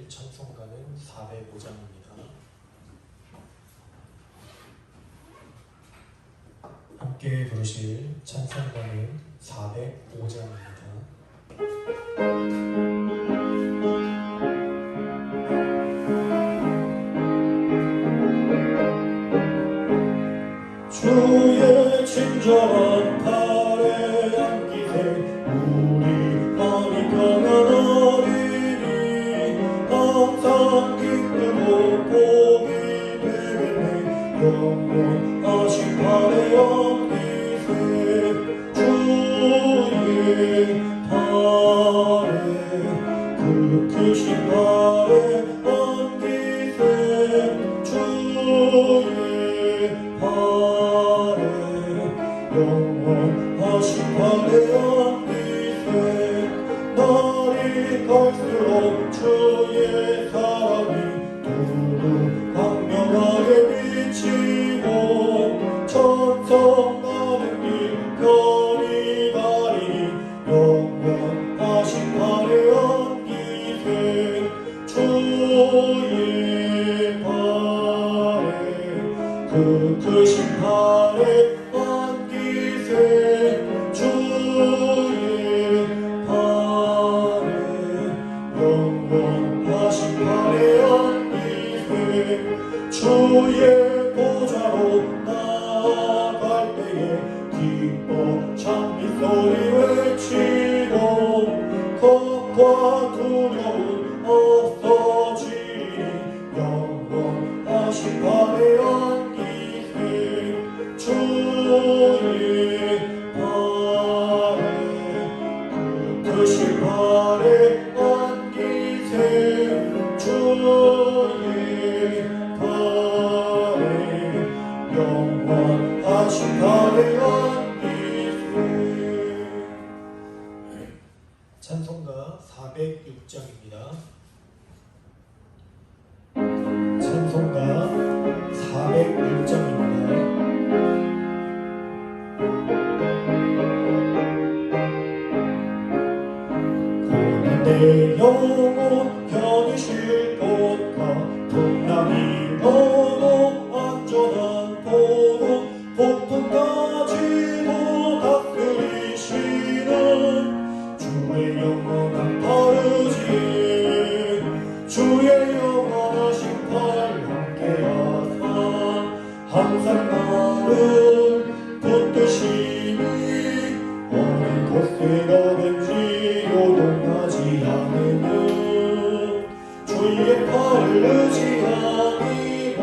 부르실 찬송가는 405장입니다. 함께 부르실 찬송가는 405장입니다. 주의 친절한 팔에 안기세 우리 마음이 평안하리니 항상 기쁘고 복이 되겠네. 영원하신 팔에 안기세 주의 팔에 그 크신 팔에 안기세 주의 팔에 영원하신 팔에 안기세 날이 갈수록 주의 사랑이 두루 광명하게 비치고 천성 가는 길 편히 가리니 영원하신 팔에 안기세 주의 팔에 그 크신 팔에 안기세 주의 팔에 영원하신 팔에 안기세 주의 보좌로 나아갈 때에 기뻐 찬미소리 외치고 겁과 두려움 없어지니 영원하신 팔에 안기세 주의 팔에 그 크신 팔에 안기세 주의 팔에 영원하신 팔에 안기세. 찬송가 406장입니다. 찬송가 406장입니다. 내 영혼 편히 쉴 곳과 풍랑이 너무 안전한 곳 폭풍까지도 다스리시는 주의 영원한 팔으지 주의 영원하신 팔 함께하사 항상 나를 붙드시니 어느 곳에 가든지 요동하지 않으면 주의 팔을 의지하니라.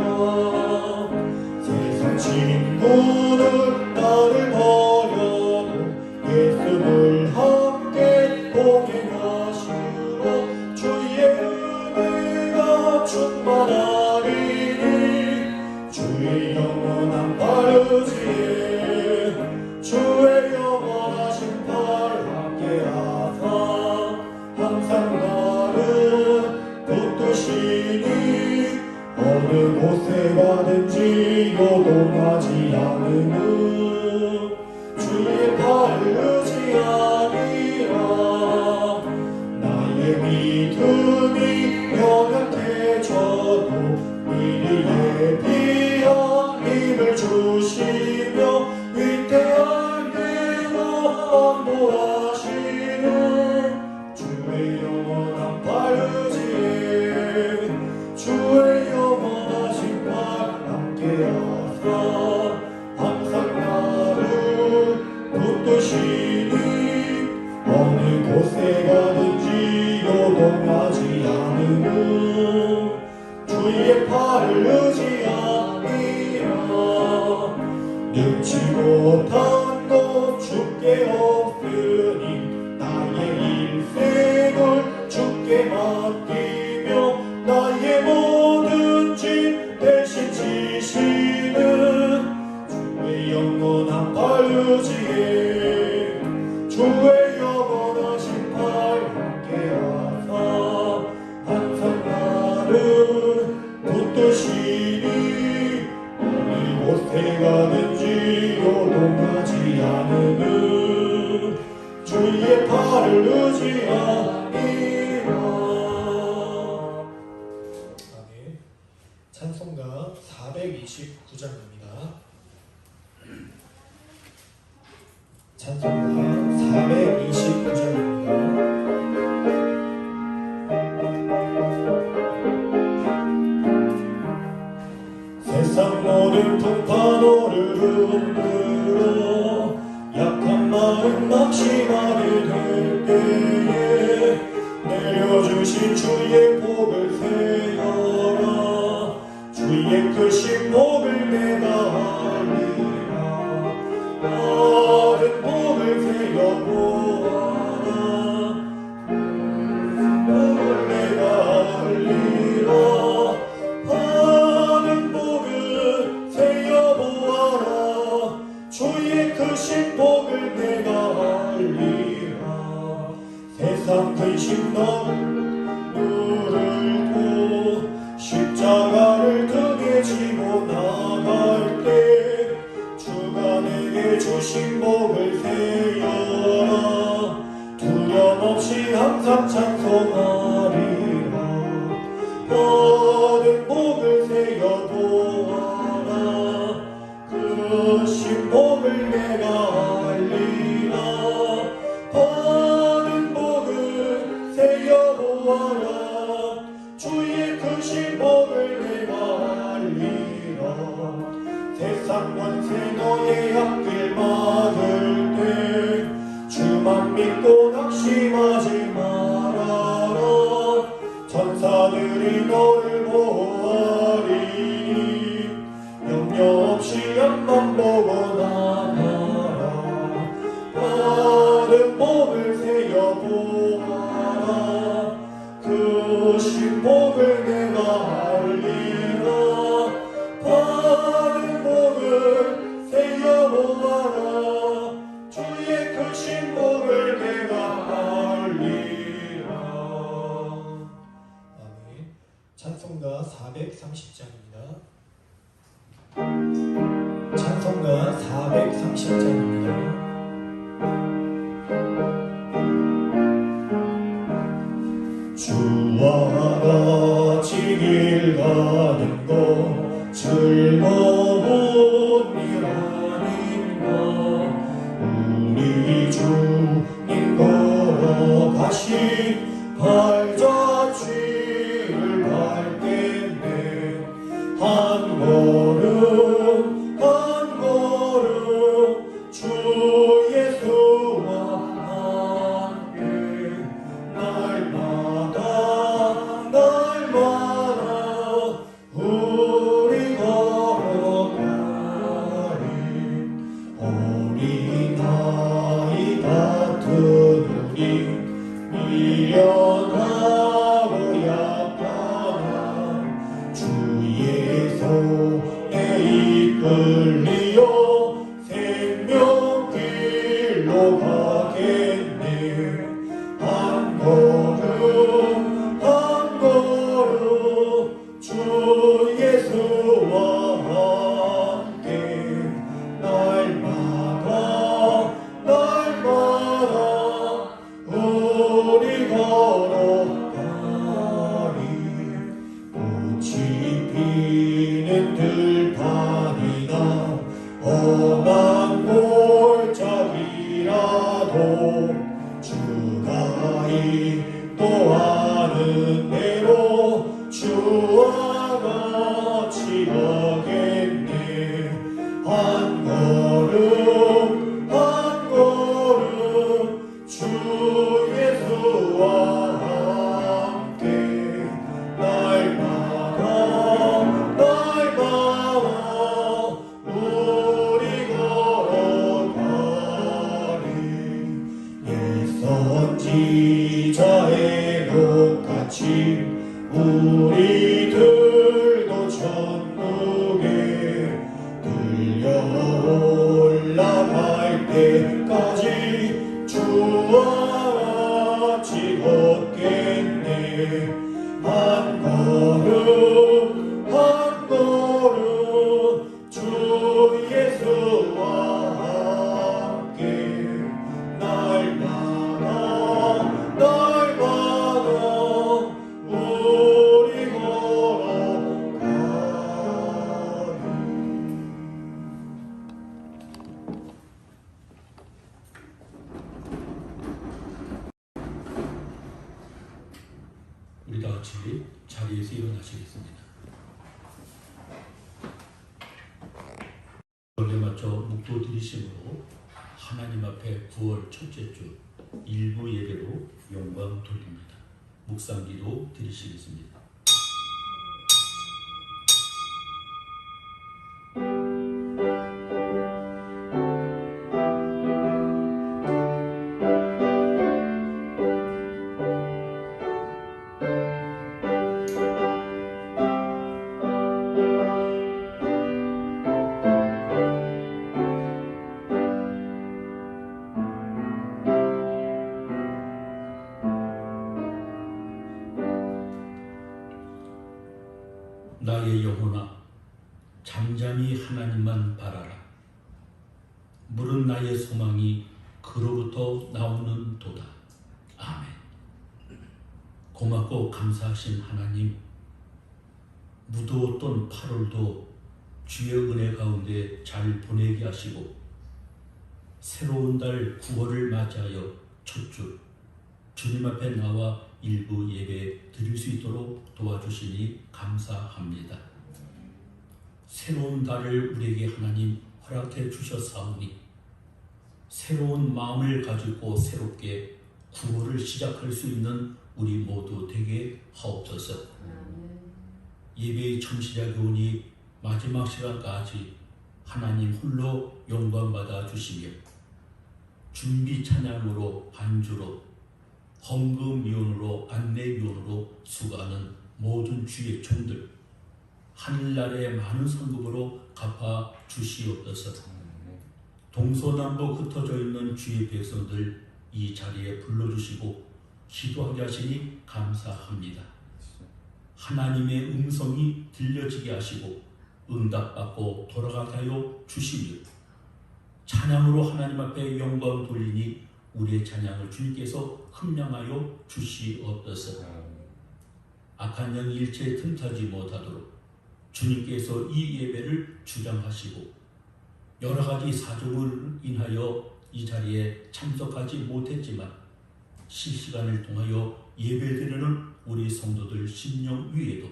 세상 친구는 나를 버려도 예수를 함께 동행하시고 주의 은혜가 충만하리니 주의 영원한 팔 의지에 주의 영원하신 팔 함께하사 항상 나를 붙드시니 어느 곳에 가든지 요동하지 않으면 주의 팔을 의지하니라. 나의 믿음이 연약해져도 미리 예비한 힘을 주시며 위대한 일로 안보하시는 주의 영원한 팔 의지에 주의 영원하신 팔 함께하사 항상 나를 붙드시니 어느 곳에 가든지 요동하지 않으면 주의 팔을 의지하니라. 능치 못한 것 주께 없으니 나의 인생을 주께 맡기며 나의 모든 짐 대신 지시는 주의 영원한 팔 의지에 주의 영원하신 팔 함께하사 항상 나를 붙드시니 어느 곳에 가든지 요동하지 않으면 주의 팔을 의지하니라. 429장입니다. 찬송가 429장입니다. 세상 모든 풍파노를 흔들어 약한 마음 낙심하게 될 때에 내려주신 주의 복을 세어라. 주의 크신 복을 내가 알리라. 받은 복을 세어보아라. 복을 내가 알리라. 받은 복을 세어보아라. 주의 크신 복을 내가 알리라. 세상 근심 너를 누르고 십자가를 등에 지고 나갈 때 주가 내게 주신 복을 세어라. 두려움없이 항상 찬송하리라. 받은 복을 세어보아라. 크신 복을 내가 알리라. 받은 복을 세어보아라. 주의 크신 복을 내가 알리라. 세상 권세 너의 앞길 막을 때 주만 믿고 낙심하지 말아라. 천사들이 너를 보호하리니 염려 없이 앞만 보고 나가라. 받은 복을 세어보아라. 크신 복을 내가 알리라. 받은 복을 세어보아라. 주의 크신 복을 내가 알리라. 아멘. 찬송가 430장입니다. 찬송가 430장입니다. 주와 같이 길 가는 것 즐거운 일 아닌가. 우리 주님 걸어가신 발자취를 밟겠네. 한 걸음 한 걸음 주 예수와 함께 날마다 우리 걸어가리. 어린아이 같은 우리 미련하고 약한 주의 손에 이끌리어 생명길로 가겠네. 한 걸음 한 걸음 주 예수와 함께 날마다 우리 걸어가리. 꽃이 피는 들판이나 기원하시겠습니다. 월에 맞춰 묵도 드리심으로 하나님 앞에 9월 첫째 주 일부 예배로 영광 돌립니다. 묵상기도 드리시겠습니다. 나의 영혼아, 잠잠히 하나님만 바라라. 물은 나의 소망이 그로부터 나오는 도다. 아멘. 고맙고 감사하신 하나님, 무더웠던 8월도 주의 은혜 가운데 잘 보내게 하시고 새로운 달 9월을 맞이하여 첫 주 주님 앞에 나와 일부 예배 드릴 수 있도록 도와주시니 감사합니다. 새로운 달을 우리에게 하나님 허락해 주셨사오니 새로운 마음을 가지고 새롭게 9월을 시작할 수 있는 우리 모두 되게 하옵소서. 예배의 청시자 교훈이 마지막 시간까지 하나님 홀로 영광받아 주시며 준비 찬양으로 반주로 헌금위원으로 안내위원으로 수고하는 모든 주의 종들 하늘나라의 많은 성급으로 갚아 주시옵소서. 동서남북 흩어져 있는 주의 백성들 이 자리에 불러주시고 기도하게 하시니 감사합니다. 하나님의 음성이 들려지게 하시고 응답받고 돌아가게 하여 주시며 찬양으로 하나님 앞에 영광 돌리니 우리의 찬양을 주님께서 흠량하여 주시옵소서. 악한 영이 일체에 틈타지 못하도록 주님께서 이 예배를 주장하시고 여러 가지 사정을 인하여 이 자리에 참석하지 못했지만 실시간을 통하여 예배드리는 우리 성도들 심령 위에도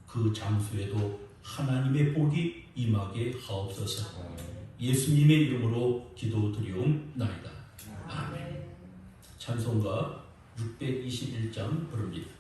그 장소에도 하나님의 복이 임하게 하옵소서. 예수님의 이름으로 기도드리옵나이다. 아멘. 찬송가 621장 부릅니다.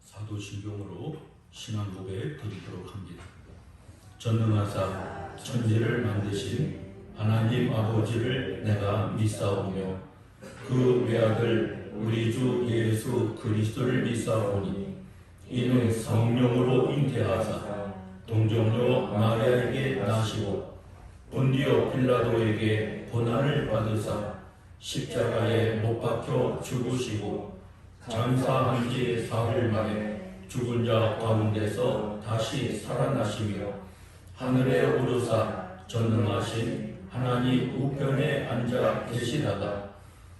사도신경으로 신앙 고백 드리도록 합니다. 전능하사 천지를 만드신 하나님 아버지를 내가 믿사오며 그 외아들 우리 주 예수 그리스도를 믿사오니 이는 성령으로 잉태하사 동정녀 마리아에게 나시고 본디오 빌라도에게 고난을 받으사 십자가에 못 박혀 죽으시고 장사한 지 사흘 만에 죽은 자 가운데서 다시 살아나시며 하늘에 오르사 전능하신 하나님 우편에 앉아 계시다가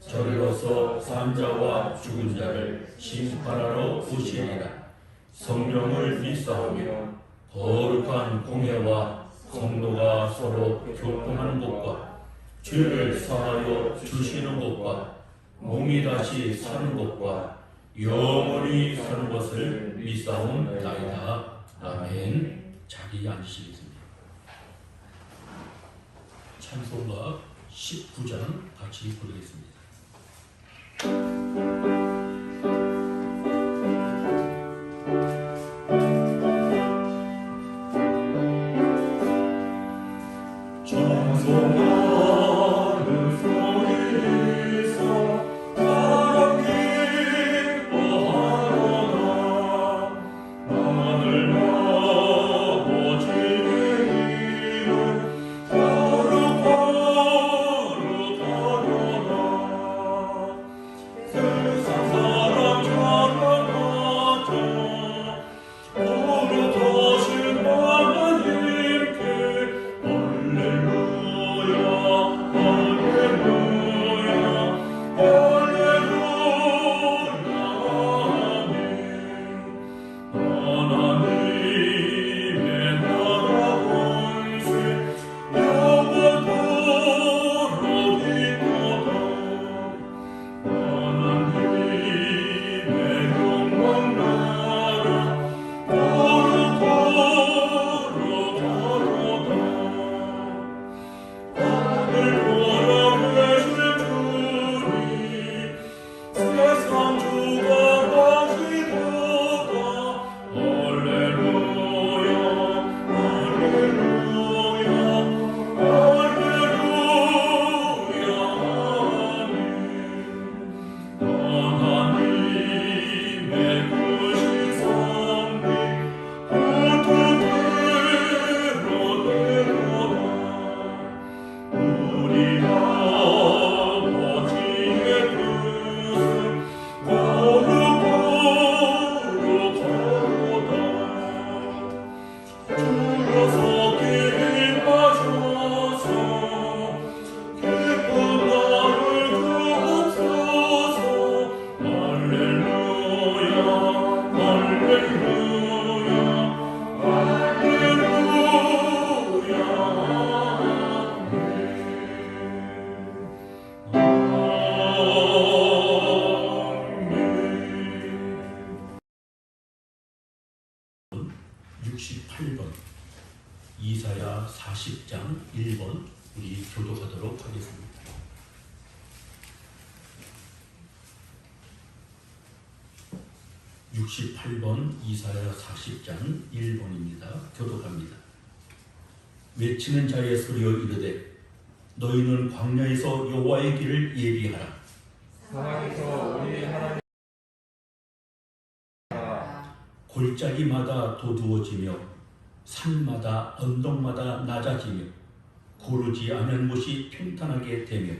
저리로서 산자와 죽은 자를 심판하러 오시리라. 성령을 믿사오며 거룩한 공회와 성도가 서로 교통하는 것과 죄를 사하여 주시는 것과 몸이 다시 사는 것과 영원히 사는 것을 믿사옵나이다. 아멘. 자리에 앉으시겠습니다. 찬송가 19장 같이 보겠습니다. 찬송하는 소리서 사랑 기뻐하노라. 하늘과 아버지의 이름 거룩하노라. 세상 사람 자랑하자. 거룩하신 하나님께 할렐루야 할렐루야 할렐루야 아멘. 하나님의 나라 권세 영원토록 있도다. 하나님의 영광 나라 거룩하로다. 하늘 보라 계실 주님 세상 주가 하시도다. 할렐루야 할렐루야 할렐루야 아멘. 하나님의 크신 섭리 그토대로 되도다. 우리 아버지의 뜻은 거룩하로다. 주여서 기뻐하셔서 기쁜 나를 주옵소서. 할렐루야 할렐루야 할렐루야 아멘. 68번 이사야 40장 1번 우리 교독하도록 하겠습니다. 68번 이사야 40장 1번입니다. 교독합니다. 외치는 자의 소리여 이르되 너희는 광야에서 여호와의 길을 예비하라. 사랑에서 우리 하나님 골짜기마다 도두어지며 산마다 언덕마다 낮아지며 고르지 않은 곳이 평탄하게 되며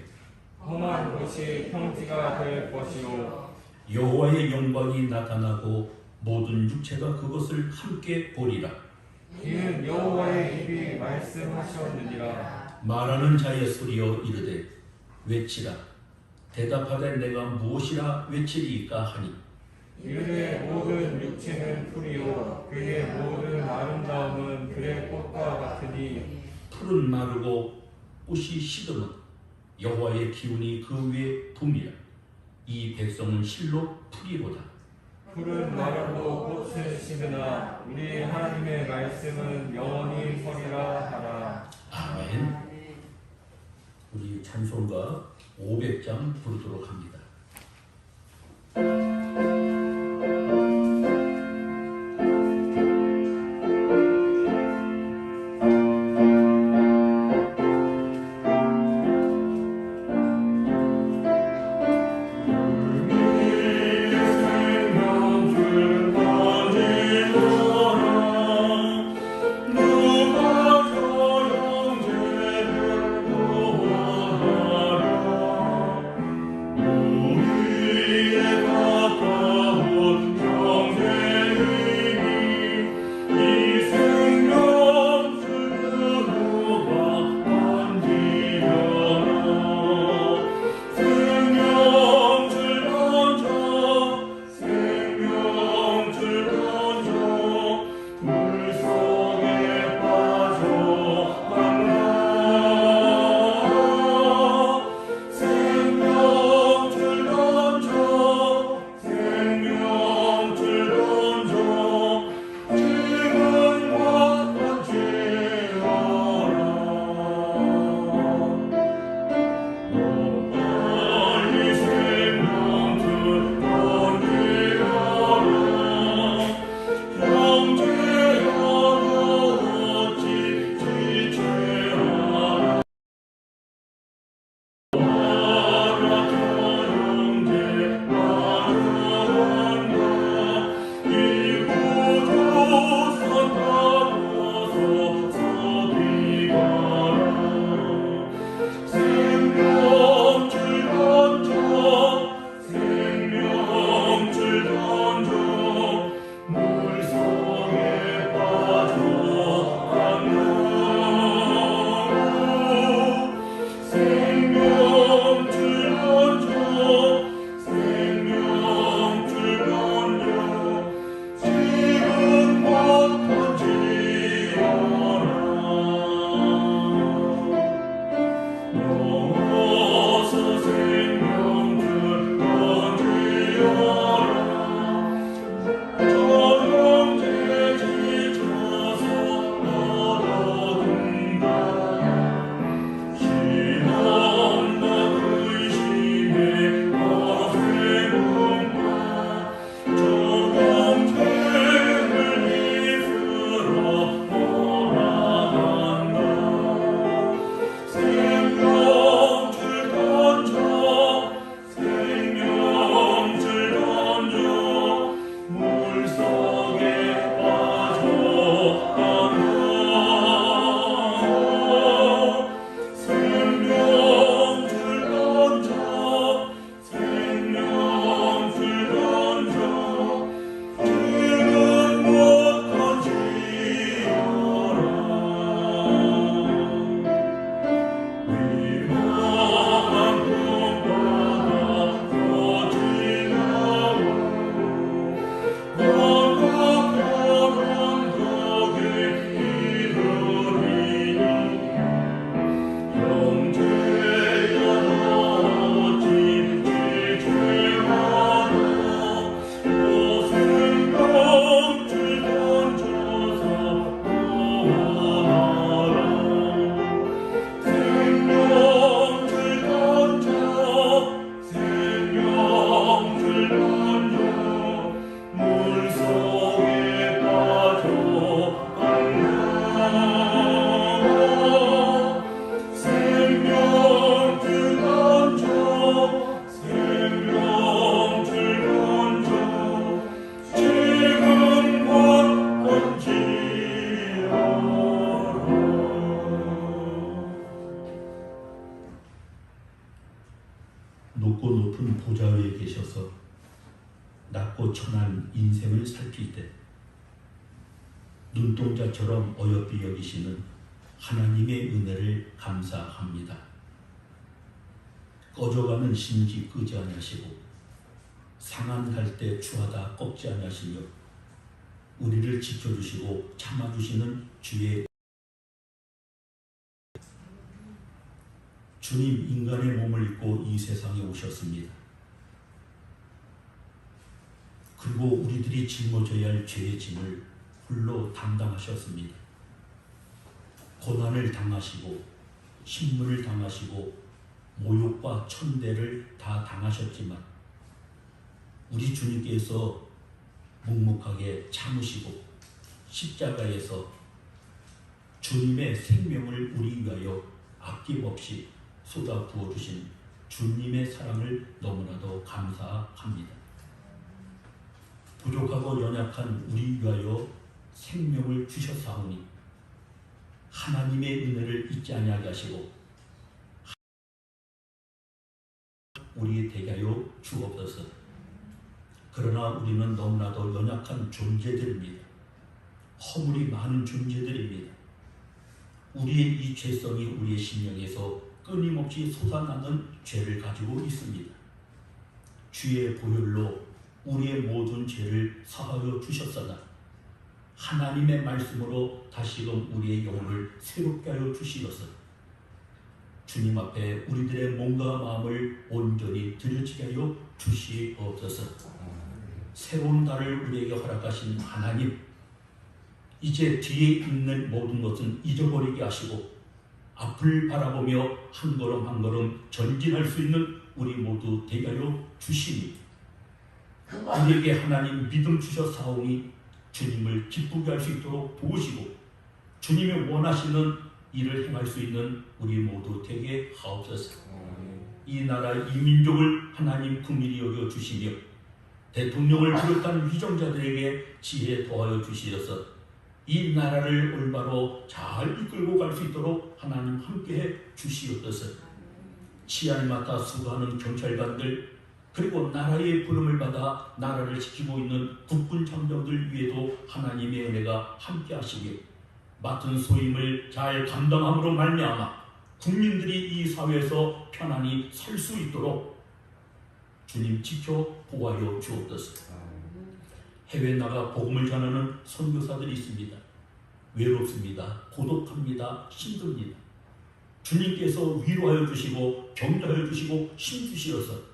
험한 곳이 평지가 될 것이요 여호와의 영광이 나타나고 모든 육체가 그것을 함께 보리라. 이는 여호와의 입이 말씀하셨느니라. 말하는 자의 소리여 이르되 외치라. 대답하되 내가 무엇이라 외치리이까 하니 이르되 모든 육체는 풀이요 그의 모든 아름다움은 그의 꽃과 같으니 풀은 마르고 꽃이 시드면 여호와의 기운이 그 위에 붐이라. 이 백성은 실로 풀이로다. 풀은 마르고 꽃은 시드나 우리 하나님의 말씀은 영원히 서리라 하라. 아멘. 우리 찬송가 500장 부르도록 합니다. 오 높고 높은 보좌 위에 계셔서 낮고 천한 인생을 살필 때 눈동자처럼 어여삐 여기시는 하나님의 은혜를 감사합니다. 꺼져가는 심지 끄지 아니하시고 상한할 때 추하다 꺾지 아니하시며 우리를 지켜주시고 참아주시는 주님 인간의 몸을 입고 이 세상에 오셨습니다. 그리고 우리들이 짊어져야 할 죄의 짐을 홀로 담당하셨습니다. 고난을 당하시고 신문을 당하시고 모욕과 천대를 다 당하셨지만 우리 주님께서 묵묵하게 참으시고 십자가에서 주님의 생명을 우리 위하여 아낌없이 쏟아 부어주신 주님의 사랑을 너무나도 감사합니다. 부족하고 연약한 우리 위하여 생명을 주셨사오니 하나님의 은혜를 잊지 아니하게 하시고 우리 되게 하여 주옵소서. 그러나 우리는 너무나도 연약한 존재들입니다. 허물이 많은 존재들입니다. 우리의 이 죄성이 우리의 심령에서 끊임없이 솟아나는 죄를 가지고 있습니다. 주의 보혈로 우리의 모든 죄를 사하여 주셨사나 하나님의 말씀으로 다시금 우리의 영혼을 새롭게 하여 주시어서 주님 앞에 우리들의 몸과 마음을 온전히 드려지게 하여 주시옵소서. 새로운 달을 우리에게 허락하신 하나님, 이제 뒤에 있는 모든 것은 잊어버리게 하시고 앞을 바라보며 한 걸음 한 걸음 전진할 수 있는 우리 모두 되게 하여 주시니 우리에게 하나님 믿음 주셨사오니 주님을 기쁘게 할 수 있도록 도우시고 주님이 원하시는 일을 행할 수 있는 우리 모두 되게 하옵소서. 이 나라 이 민족을 하나님 긍휼히 여겨 주시며 대통령을 비롯한 위정자들에게 지혜 더하여 주시어서 이 나라를 올바로 잘 이끌고 갈 수 있도록 하나님 함께해 주시옵소서. 치안을 맡아 수고하는 경찰관들 그리고 나라의 부름을 받아 나라를 지키고 있는 국군 장병들 위에도 하나님의 은혜가 함께 하시며 맡은 소임을 잘 감당함으로 말미암아 국민들이 이 사회에서 편안히 살 수 있도록 주님 지켜 보호하여 주옵소서. 해외 나가 복음을 전하는 선교사들이 있습니다. 외롭습니다. 고독합니다. 힘듭니다. 주님께서 위로하여 주시고 격려하여 주시고 힘주시어서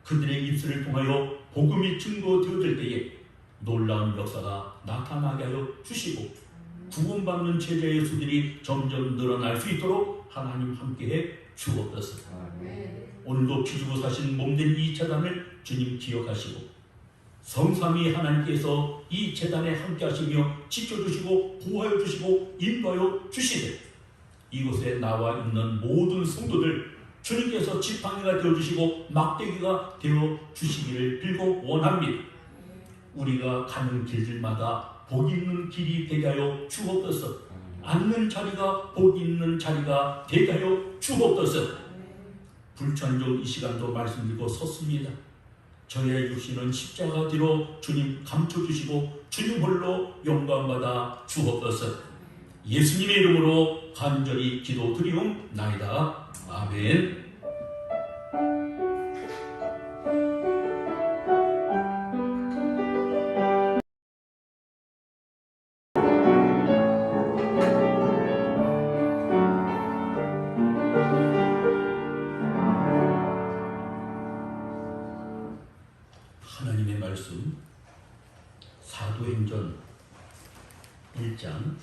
그들의 입술을 통하여 복음이 증거되어질 때에 놀라운 역사가 나타나게 하여 주시고 구원받는 제자의 수들이 점점 늘어날 수 있도록 하나님 함께해 주옵소서. 오늘도 기주고 사신 몸된 이 재단을 주님 기억하시고 성삼위 하나님께서 이 재단에 함께 하시며 지켜주시고 보호하여 주시고 인도하여 주시되 이곳에 나와 있는 모든 성도들 주님께서 지팡이가 되어주시고 막대기가 되어주시기를 빌고 원합니다. 우리가 가는 길들마다 복 있는 길이 되게 하여 주옵소서. 앉는 자리가 복 있는 자리가 되게 하여 주옵소서. 불천종 이 시간도 말씀드리고 섰습니다. 저의 육신은 십자가 뒤로 주님 감춰주시고 주님 홀로 영광받아 주옵소서. 예수님의 이름으로 간절히 기도드리옵나이다. 아멘. 하나님의 말씀 사도행전 1장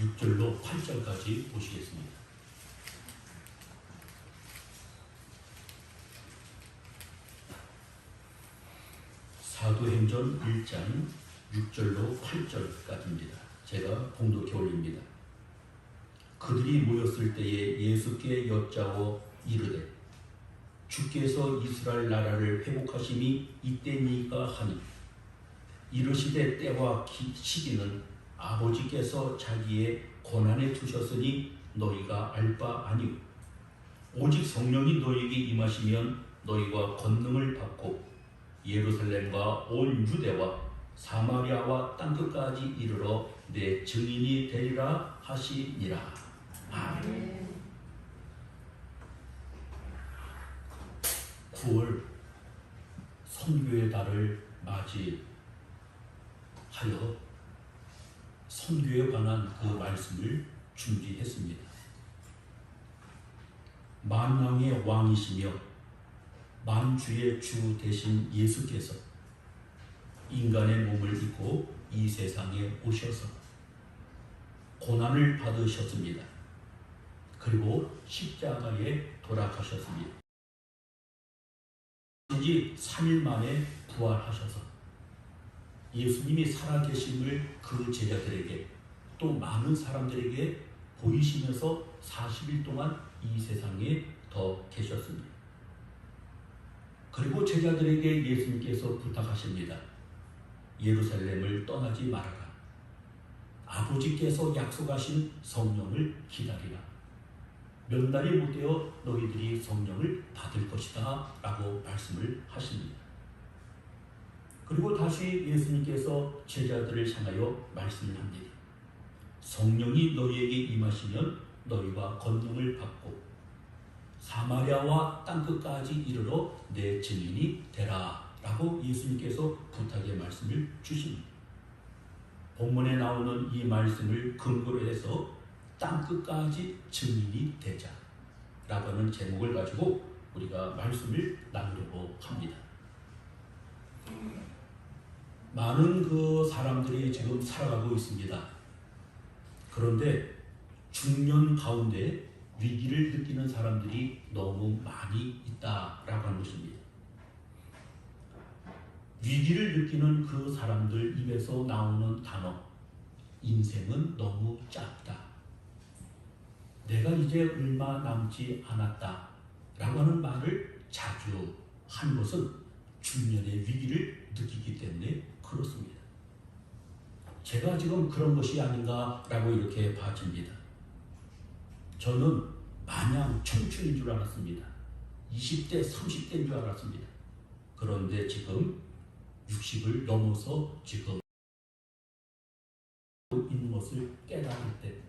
6절로 8절까지 보시겠습니다. 사도행전 1장 6절로 8절까지입니다. 제가 봉독해 올립니다. 그들이 모였을 때에 예수께 여짜오 이르되 주께서 이스라엘 나라를 회복하심이 이때니까 하니 이르시되 때와 시기는 아버지께서 자기의 권한에 두셨으니 너희가 알 바 아니오. 오직 성령이 너희에게 임하시면 너희가 권능을 받고 예루살렘과 온 유대와 사마리아와 땅끝까지 이르러 내 증인이 되리라 하시니라. 아멘. 9월 선교의 달을 맞이하여 선교에 관한 그 말씀을 준비했습니다. 만왕의 왕이시며 만주의 주 되신 예수께서 인간의 몸을 입고 이 세상에 오셔서 고난을 받으셨습니다. 그리고 십자가에 돌아가셨습니다. 지 3일 만에 부활하셔서 예수님이 살아계심을 그 제자들에게 또 많은 사람들에게 보이시면서 40일 동안 이 세상에 더 계셨습니다. 그리고 제자들에게 예수님께서 부탁하십니다. 예루살렘을 떠나지 말아라. 아버지께서 약속하신 성령을 기다리라. 몇 날이 못 되어 너희들이 성령을 받을 것이다 라고 말씀을 하십니다. 그리고 다시 예수님께서 제자들을 향하여 말씀을 합니다. 성령이 너희에게 임하시면 너희가 권능을 받고 사마리아와 땅끝까지 이르러 내 증인이 되라 라고 예수님께서 부탁의 말씀을 주십니다. 본문에 나오는 이 말씀을 근거로 해서 땅끝까지 증인이 되자 라고 하는 제목을 가지고 우리가 말씀을 나누려고 합니다. 많은 그 사람들이 지금 살아가고 있습니다. 그런데 중년 가운데 위기를 느끼는 사람들이 너무 많이 있다라고 하는 것입니다. 위기를 느끼는 그 사람들 입에서 나오는 단어, 인생은 너무 짧다. 내가 이제 얼마 남지 않았다 라고 하는 말을 자주 한 것은 중년의 위기를 느끼기 때문에 그렇습니다. 제가 지금 그런 것이 아닌가라고 이렇게 봐집니다. 저는 마냥 청춘인 줄 알았습니다. 20대, 30대인 줄 알았습니다. 그런데 지금 60을 넘어서 지금 있는 것을 깨달을 때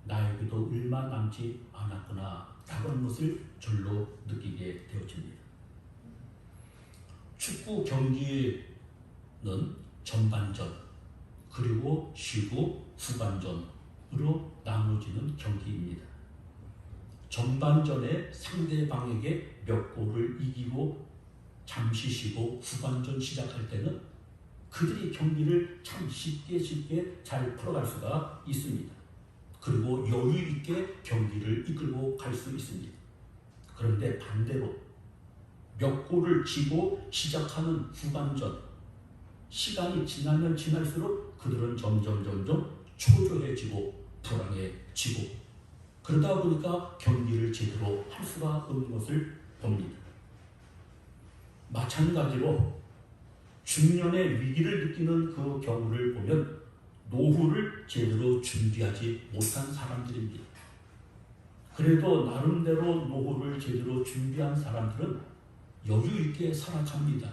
나에게도 얼마 남지 않았구나 라고 하는 것을 절로 느끼게 되어집니다. 축구 경기는 전반전 그리고 쉬고 후반전으로 나눠지는 경기입니다. 전반전에 상대방에게 몇 골을 이기고 잠시 쉬고 후반전 시작할 때는 그들이 경기를 참 쉽게 잘 풀어갈 수가 있습니다. 그리고 여유 있게 경기를 이끌고 갈 수 있습니다. 그런데 반대로 몇 골을 지고 시작하는 후반전, 시간이 지나면 지날수록 그들은 점점 초조해지고 불안해지고 그러다 보니까 경기를 제대로 할 수가 없는 것을 봅니다. 마찬가지로 중년의 위기를 느끼는 그 경우를 보면 노후를 제대로 준비하지 못한 사람들입니다. 그래도 나름대로 노후를 제대로 준비한 사람들은 여유 있게 살아갑니다.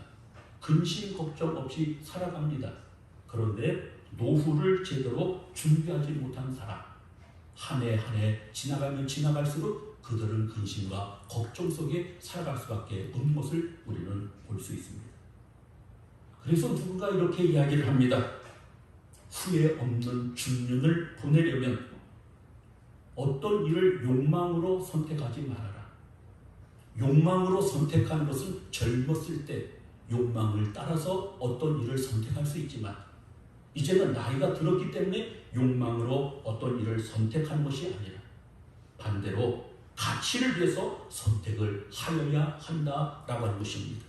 근심 걱정 없이 살아갑니다. 그런데 노후를 제대로 준비하지 못한 사람, 한 해 지나가면 지나갈수록 그들은 근심과 걱정 속에 살아갈 수밖에 없는 것을 우리는 볼 수 있습니다. 그래서 누군가 이렇게 이야기를 합니다. 후회 없는 중년을 보내려면 어떤 일을 욕망으로 선택하지 말아라. 욕망으로 선택하는 것은 젊었을 때 욕망을 따라서 어떤 일을 선택할 수 있지만 이제는 나이가 들었기 때문에 욕망으로 어떤 일을 선택하는 것이 아니라 반대로 가치를 위해서 선택을 하여야 한다라고 하는 것입니다.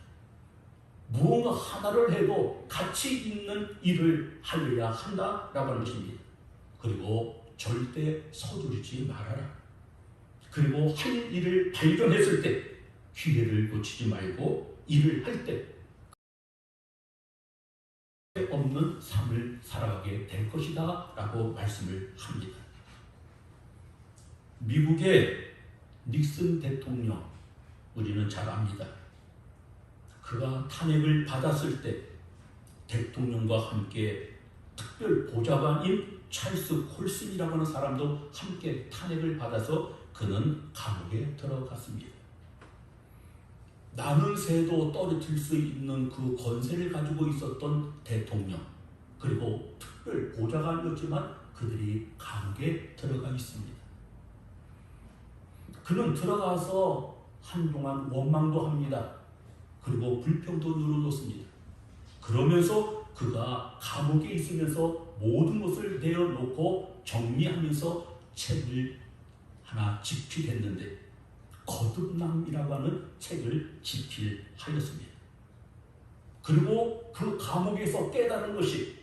무언가 하나를 해도 가치 있는 일을 하여야 한다라고 하는 것입니다. 그리고 절대 서두르지 말아라. 그리고 한 일을 발견했을 때 기회를 놓치지 말고 일을 할 때 없는 삶을 살아가게 될 것이다 라고 말씀을 합니다. 미국의 닉슨 대통령 우리는 잘 압니다. 그가 탄핵을 받았을 때 대통령과 함께 특별 보좌관인 찰스 콜슨이라고 하는 사람도 함께 탄핵을 받아서 그는 감옥에 들어갔습니다. 나는 새도 떨어뜨릴 수 있는 그 권세를 가지고 있었던 대통령, 그리고 특별 보좌관이었지만 그들이 감옥에 들어가 있습니다. 그는 들어가서 한동안 원망도 합니다. 그리고 불평도 늘어놓습니다. 그러면서 그가 감옥에 있으면서 모든 것을 내어놓고 정리하면서 책을 하나 집필했는데 거듭남이라고 하는 책을 집필하였습니다. 그리고 그 감옥에서 깨달은 것이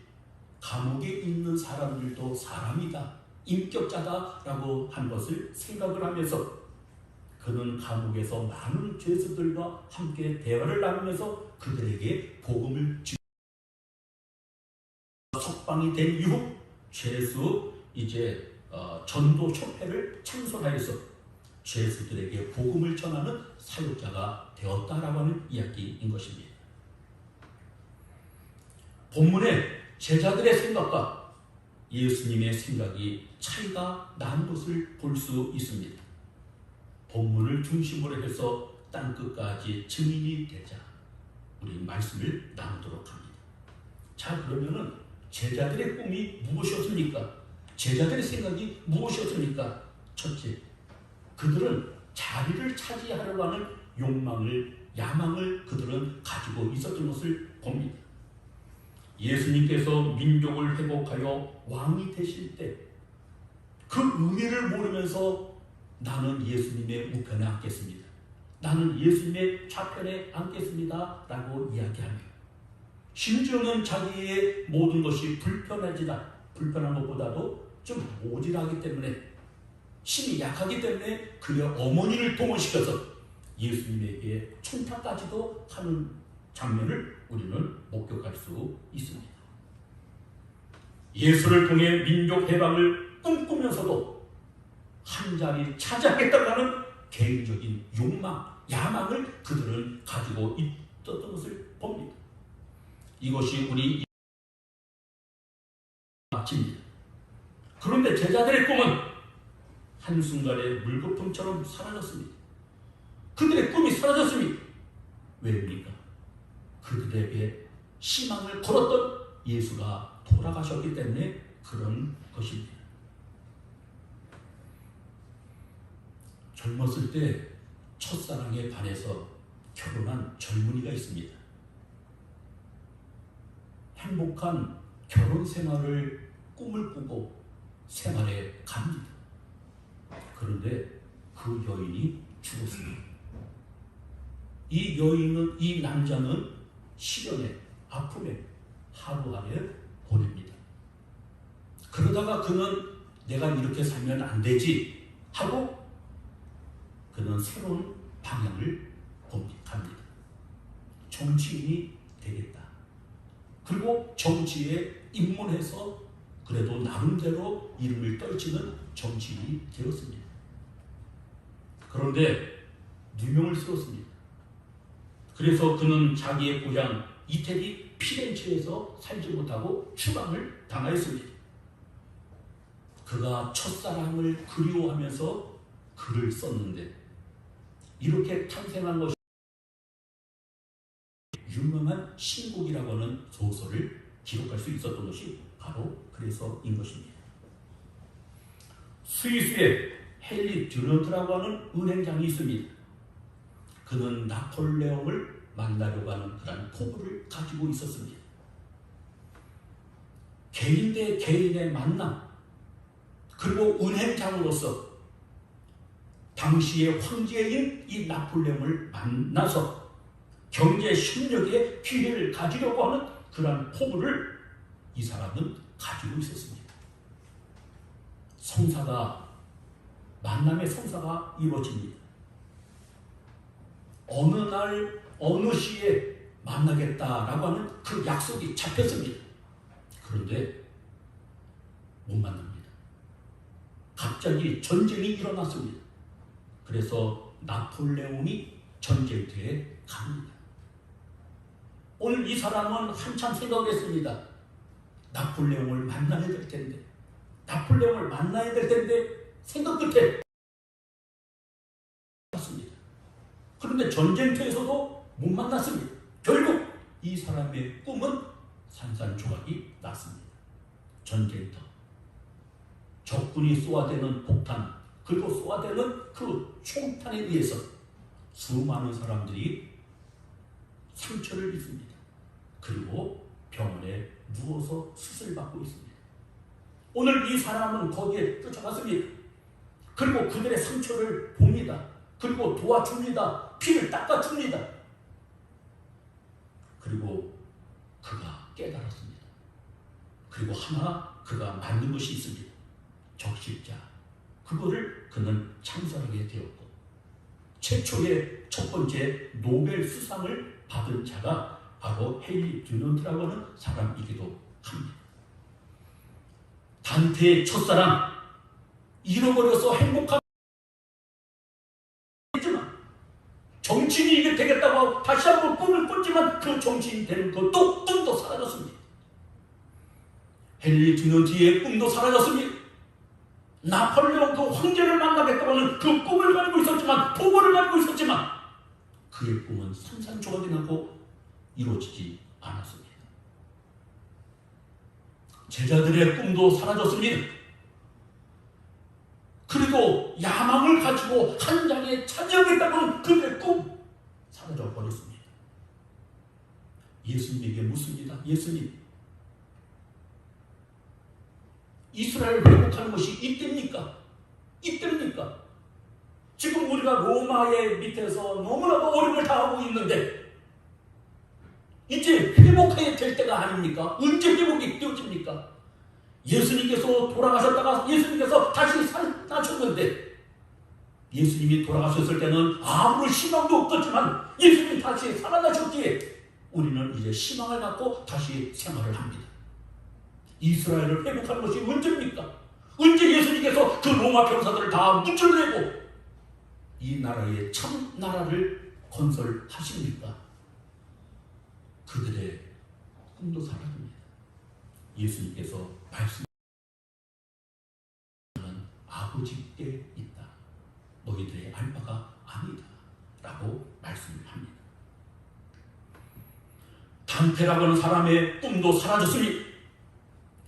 감옥에 있는 사람들도 사람이다, 인격자다라고 한 것을 생각을 하면서 그는 감옥에서 많은 죄수들과 함께 대화를 나누면서 그들에게 복음을 석방이 된 이후 죄수 전도 협회를 창설하여서 죄수들에게 복음을 전하는 사역자가 되었다라고 하는 이야기인 것입니다. 본문에 제자들의 생각과 예수님의 생각이 차이가 나는 것을 볼 수 있습니다. 본문을 중심으로 해서 땅끝까지 증인이 되자 우리 말씀을 나누도록 합니다. 자, 그러면은 제자들의 꿈이 무엇이었습니까? 제자들의 생각이 무엇이었습니까? 첫째, 그들은 자리를 차지하려고 하는 야망을 그들은 가지고 있었던 것을 봅니다. 예수님께서 민족을 회복하여 왕이 되실 때 그 의미를 모르면서 나는 예수님의 우편에 앉겠습니다, 나는 예수님의 좌편에 앉겠습니다 라고 이야기하며, 심지어는 자기의 모든 것이 불편한 것보다도 좀 모질하기 때문에, 힘이 약하기 때문에 그의 어머니를 동원시켜서 예수님에게 청탁까지도 하는 장면을 우리는 목격할 수 있습니다. 예수를 통해 민족 해방을 꿈꾸면서도 한 자리 차지하겠다고 하는 개인적인 야망을 그들은 가지고 있었던 것을 봅니다. 이것이 우리 마침입니다. 그런데 제자들의 꿈은 한순간에 물거품처럼 사라졌습니다. 그들의 꿈이 사라졌습니다. 왜입니까? 그들에게 희망을 걸었던 예수가 돌아가셨기 때문에 그런 것입니다. 젊었을 때 첫사랑에 반해서 결혼한 젊은이가 있습니다. 행복한 결혼 생활을 꿈을 꾸고 생활에 갑니다. 그런데 그 여인이 죽었습니다. 이 남자는 시련에, 아픔에 하루하루 보냅니다. 그러다가 그는 내가 이렇게 살면 안 되지 하고 그는 새로운 방향을 갑니다. 정치인이 되겠다. 그리고 정치에 입문해서 그래도 나름대로 이름을 떨치는 정치인이 되었습니다. 그런데 누명을 쓰었습니다. 그래서 그는 자기의 고향 이태리 피렌체에서 살지 못하고 추방을 당하였습니다. 그가 첫사랑을 그리워하면서 글을 썼는데 이렇게 탄생한 것이 유명한 신곡이라고 하는 소설을 기록할 수 있었던 것이 바로 그래서인 것입니다. 스위스에 헨리 듀런트라고 하는 은행장이 있습니다. 그는 나폴레옹을 만나려고 하는 그런 포부를 가지고 있었습니다. 개인 대 개인의 만남, 그리고 은행장으로서 당시의 황제인 이 나폴레옹을 만나서 경제 협력의 기회를 가지려고 하는 그러한 포부를 이 사람은 가지고 있었습니다. 만남의 성사가 이루어집니다. 어느 날 어느 시에 만나겠다라고 하는 그 약속이 잡혔습니다. 그런데 못 만납니다. 갑자기 전쟁이 일어났습니다. 그래서 나폴레옹이 전쟁터에 갑니다. 오늘 이 사람은 한참 생각했습니다. 나폴레옹을 만나야 될 텐데, 나폴레옹을 만나야 될 텐데 생각 끝에 만났습니다. 그런데 전쟁터에서도 못 만났습니다. 결국 이 사람의 꿈은 산산조각이 났습니다. 전쟁터, 적군이 쏘아대는 폭탄, 그리고 쏘아대는 그 총탄에 의해서 수많은 사람들이 상처를 입습니다. 그리고 병원에 누워서 수술받고 있습니다. 오늘 이 사람은 거기에 쫓아갔습니다. 그리고 그들의 상처를 봅니다. 그리고 도와줍니다. 피를 닦아줍니다. 그리고 그가 깨달았습니다. 그리고 하나 그가 만든 것이 있습니다. 적십자. 그거를 그는 창설하게 되었고, 최초의 첫 번째 노벨 수상을 받은 자가 바로 헨리 듀넌트라고 하는 사람이기도 합니다. 단테의 첫사랑, 잃어버려서 행복한 정치인이 이게 되겠다고 하고 다시 한번 꿈을 꿨지만 그 정치인이 되는 것도 꿈도 사라졌습니다. 헨리 듀넌트의 꿈도 사라졌습니다. 나폴레옹 그 황제를 만나겠다고 하는 그 꿈을 가지고 있었지만, 보고를 가지고 있었지만 그의 꿈은 산산조각이 나고 이루어지지 않았습니다. 제자들의 꿈도 사라졌습니다. 그리고 야망을 가지고 한 장에 차지하겠다는 그들의 꿈 사라져 버렸습니다. 예수님에게 묻습니다. 예수님, 이스라엘 회복하는 것이 이때입니까? 이때입니까? 지금 우리가 로마의 밑에서 너무나도 어려움을 당하고 있는데 이제 회복해야 될 때가 아닙니까? 언제 회복이 되어집니까? 예수님께서 돌아가셨다가 예수님께서 다시 살아나셨는데, 예수님이 돌아가셨을 때는 아무런 희망도 없었지만 예수님이 다시 살아나셨기에 우리는 이제 희망을 갖고 다시 생활을 합니다. 이스라엘을 회복하는 것이 언제입니까? 언제 예수님께서 그 로마 병사들을 다 무찔러내고 이 나라의 참 나라를 건설하십니까? 그들의 꿈도 사라집니다. 예수님께서 말씀하시는 아버지께 있다. 너희들의 알 바가 아니다. 라고 말씀을 합니다. 단테라고 하는 사람의 꿈도 사라졌습니다.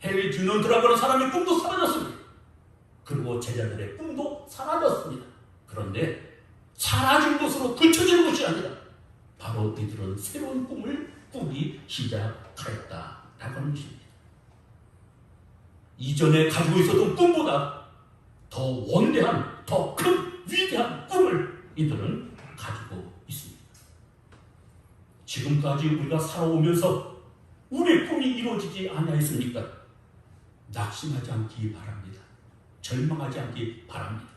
헨리 듀넌트라고 하는 사람의 꿈도 사라졌습니다. 그리고 제자들의 꿈도 사라졌습니다. 그런데 사라진 것으로 그쳐지는 것이 아니라 바로 이들은 새로운 꿈을 꾸기 시작하였다라고 하는 것입니다. 이전에 가지고 있었던 꿈보다 더 원대한, 더 큰 위대한 꿈을 이들은 가지고 있습니다. 지금까지 우리가 살아오면서 우리의 꿈이 이루어지지 않았습니까? 낙심하지 않기 바랍니다. 절망하지 않기 바랍니다.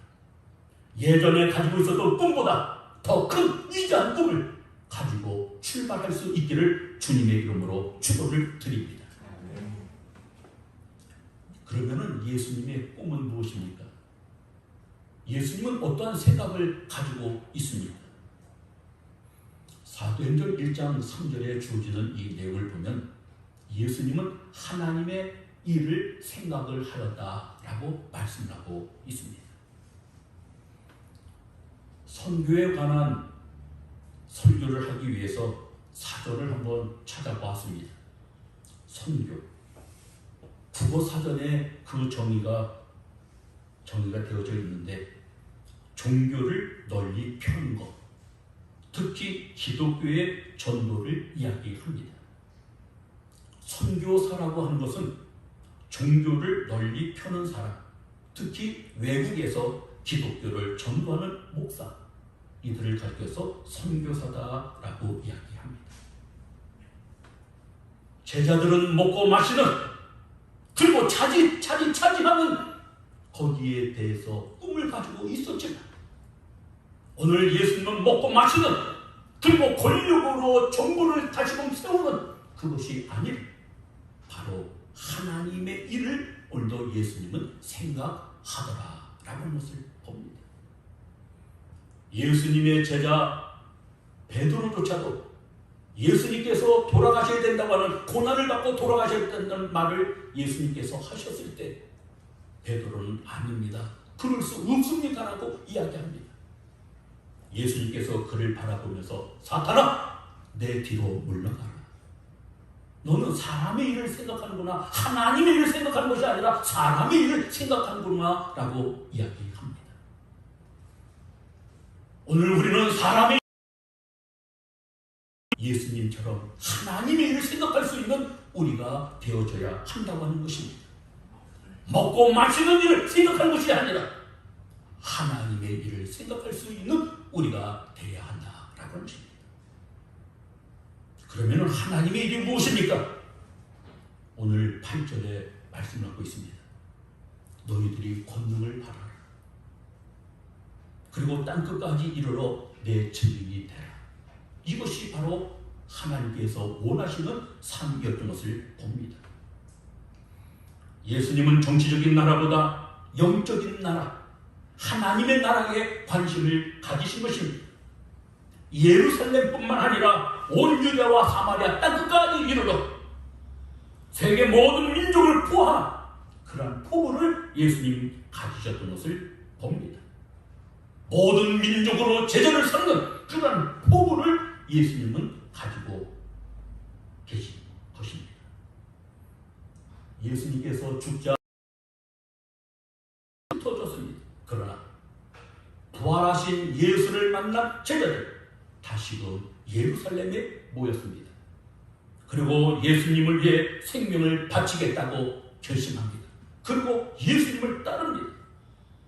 예전에 가지고 있었던 꿈보다 더 큰 위대한 꿈을 가지고 출발할 수 있기를 주님의 이름으로 축원을 드립니다. 그러면은 예수님의 꿈은 무엇입니까? 예수님은 어떠한 생각을 가지고 있습니까? 사도행전 1장 3절에 주어지는 이 내용을 보면 예수님은 하나님의 일을 생각을 하였다라고 말씀하고 있습니다. 선교에 관한 설교를 하기 위해서 사전을 한번 찾아보았습니다. 선교. 국어 사전에 그 정의가 되어져 있는데, 종교를 널리 펴는 것, 특히 기독교의 전도를 이야기합니다. 선교사라고 하는 것은 종교를 널리 펴는 사람, 특히 외국에서 기독교를 전도하는 목사, 이들을 가리켜서 선교사다라고 이야기합니다. 제자들은 먹고 마시는, 그리고 차지하는 거기에 대해서 꿈을 가지고 있었지만, 오늘 예수님은 먹고 마시는, 그리고 권력으로 정부를 다시금 세우는 그것이 아닌 바로 하나님의 일을 오늘도 예수님은 생각하더라라는 것을 봅니다. 예수님의 제자 베드로조차도 예수님께서 돌아가셔야 된다고 하는, 고난을 받고 돌아가셔야 된다는 말을 예수님께서 하셨을 때 베드로는 아닙니다, 그럴 수 없습니다라고 이야기합니다. 예수님께서 그를 바라보면서 사탄아, 내 뒤로 물러가라. 너는 사람의 일을 생각하는구나. 하나님의 일을 생각하는 것이 아니라 사람의 일을 생각하는구나 라고 이야기합니다. 오늘 우리는 사람의 예수님처럼 하나님의 일을 생각할 수 있는 우리가 되어져야 한다고 하는 것입니다. 먹고 마시는 일을 생각하는 것이 아니라 하나님의 일을 생각할 수 있는 우리가 되어야 한다라고 하는 것입니다. 그러면 하나님의 일이 무엇입니까? 오늘 8절에 말씀을 하고 있습니다. 너희들이 권능을 받아라. 그리고 땅끝까지 이르러 내 증인이 되라. 이것이 바로 하나님께서 원하시는 삶이었던 것을 봅니다. 예수님은 정치적인 나라보다 영적인 나라, 하나님의 나라에 관심을 가지신 것입니다. 예루살렘뿐만 아니라 온 유대와 사마리아 땅끝까지 이르러 세계 모든 민족을 포함한 그러한 포부를 예수님이 가지셨던 것을 봅니다. 모든 민족으로 제자를 삼는 그러한 포부를 예수님은 가지고 계신 것입니다. 예수님께서 죽자 터졌습니다. 그러나 부활하신 예수를 만난 제자들 다시금 예루살렘에 모였습니다. 그리고 예수님을 위해 생명을 바치겠다고 결심합니다. 그리고 예수님을 따릅니다.